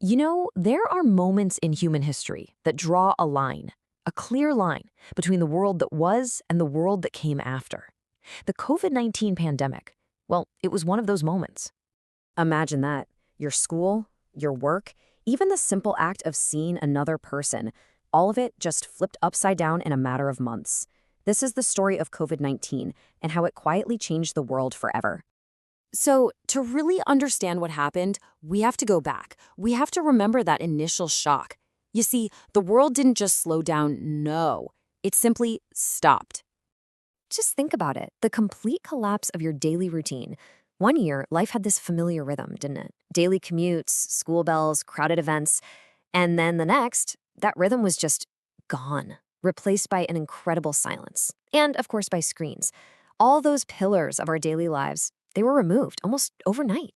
There are moments in human history that draw a clear line between the world that was and the world that came after. The COVID-19 pandemic, well, it was one of those moments. Imagine that. Your school, your work, even the simple act of seeing another person, all of it just flipped upside down in a matter of months. This is the story of COVID-19 and how it quietly changed the world forever. So, to really understand what happened, we have to go back. We have to remember that initial shock. You see, the world didn't just slow down, no. It simply stopped. Just think about it, the complete collapse of your daily routine. One year, life had this familiar rhythm, didn't it? Daily commutes, school bells, crowded events. And then the next, that rhythm was just gone, replaced by an incredible silence. And, of course, by screens. All those pillars of our daily lives, they were removed almost overnight.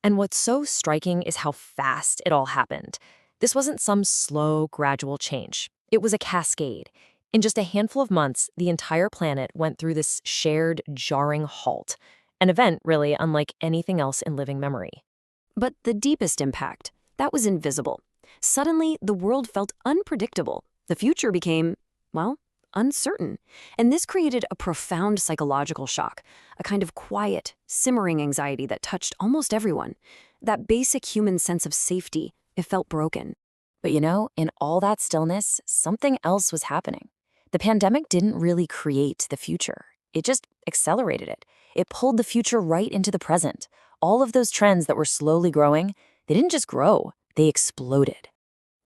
And what's so striking is how fast it all happened. This wasn't some slow, gradual change. It was a cascade. In just a handful of months, the entire planet went through this shared, jarring halt. An event, really, unlike anything else in living memory. But the deepest impact, that was invisible. Suddenly, the world felt unpredictable. The future became, well, uncertain. And this created a profound psychological shock, a kind of quiet, simmering anxiety that touched almost everyone. That basic human sense of safety, it felt broken. But in all that stillness, something else was happening. The pandemic didn't really create the future. It just accelerated it. It pulled the future right into the present. All of those trends that were slowly growing, they didn't just grow, they exploded.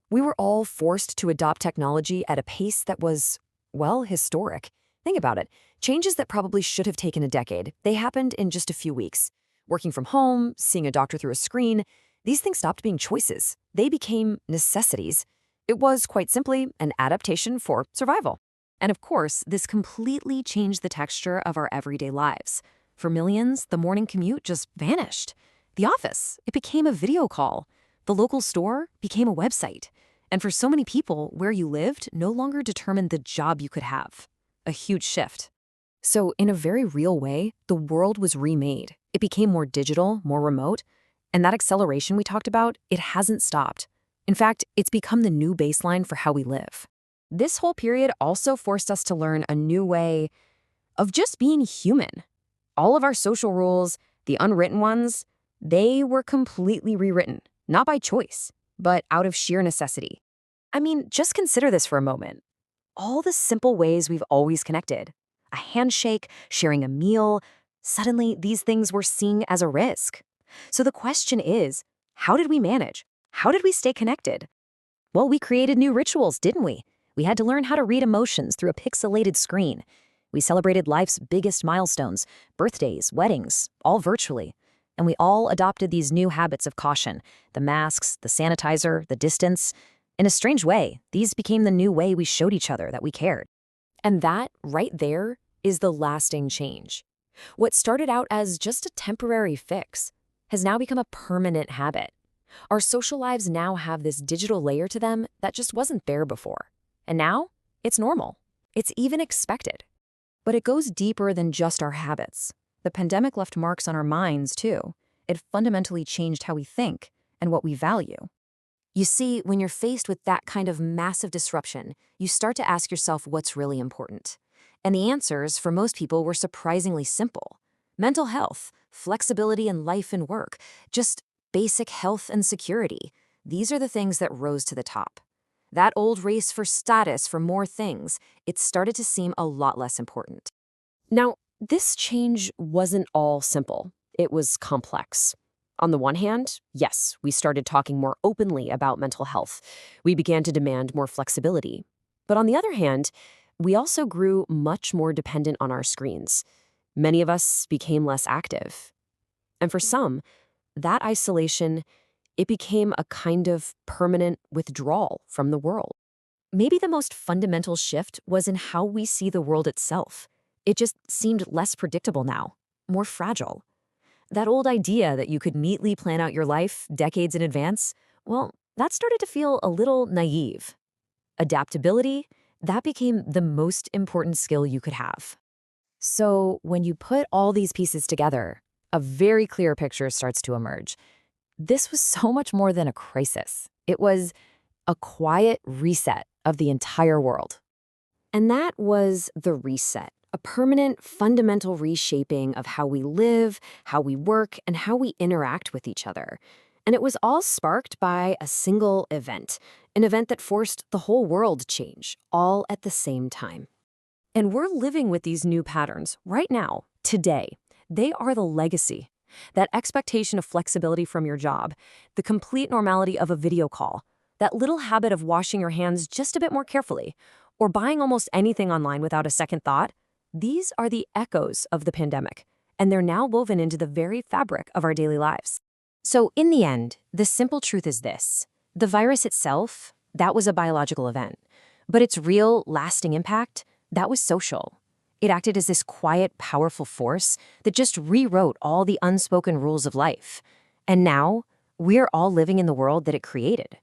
We were all forced to adopt technology at a pace that was, well, historic. Think about it. Changes that probably should have taken a decade, they happened in just a few weeks. Working from home, seeing a doctor through a screen, these things stopped being choices. They became necessities. It was, quite simply, an adaptation for survival. And of course, this completely changed the texture of our everyday lives. For millions, the morning commute just vanished. The office, it became a video call. The local store became a website. And for so many people, where you lived no longer determined the job you could have. A huge shift. So in a very real way, the world was remade. It became more digital, more remote. And that acceleration we talked about, it hasn't stopped. In fact, it's become the new baseline for how we live. This whole period also forced us to learn a new way of just being human. All of our social rules, the unwritten ones, they were completely rewritten, not by choice, but out of sheer necessity. I mean, just consider this for a moment. All the simple ways we've always connected, a handshake, sharing a meal, suddenly these things were seen as a risk. So the question is, how did we manage? How did we stay connected? Well, we created new rituals, didn't we? We had to learn how to read emotions through a pixelated screen. We celebrated life's biggest milestones, birthdays, weddings, all virtually. And we all adopted these new habits of caution, the masks, the sanitizer, the distance. In a strange way, these became the new way we showed each other that we cared. And that, right there, is the lasting change. What started out as just a temporary fix has now become a permanent habit. Our social lives now have this digital layer to them that just wasn't there before. And now, it's normal. It's even expected. But it goes deeper than just our habits. The pandemic left marks on our minds, too. It fundamentally changed how we think and what we value. You see, when you're faced with that kind of massive disruption, you start to ask yourself what's really important. And the answers, for most people, were surprisingly simple. Mental health, flexibility in life and work, just basic health and security. These are the things that rose to the top. That old race for status, for more things, it started to seem a lot less important. Now, this change wasn't all simple. It was complex. On the one hand, yes, we started talking more openly about mental health. We began to demand more flexibility. But on the other hand, we also grew much more dependent on our screens. Many of us became less active. And for some, that isolation, it became a kind of permanent withdrawal from the world. Maybe the most fundamental shift was in how we see the world itself. It just seemed less predictable now, more fragile. That old idea that you could neatly plan out your life decades in advance, well, that started to feel a little naive. Adaptability, that became the most important skill you could have. So when you put all these pieces together, a very clear picture starts to emerge. This was so much more than a crisis. It was a quiet reset of the entire world. And that was the reset, a permanent, fundamental reshaping of how we live, how we work, and how we interact with each other. And it was all sparked by a single event, an event that forced the whole world to change, all at the same time. And we're living with these new patterns right now, today. They are the legacy. That expectation of flexibility from your job, the complete normality of a video call, that little habit of washing your hands just a bit more carefully, or buying almost anything online without a second thought, these are the echoes of the pandemic, and they're now woven into the very fabric of our daily lives. So, in the end, the simple truth is this: the virus itself, that was a biological event. But its real, lasting impact, that was social. It acted as this quiet, powerful force that just rewrote all the unspoken rules of life. And now, we're all living in the world that it created.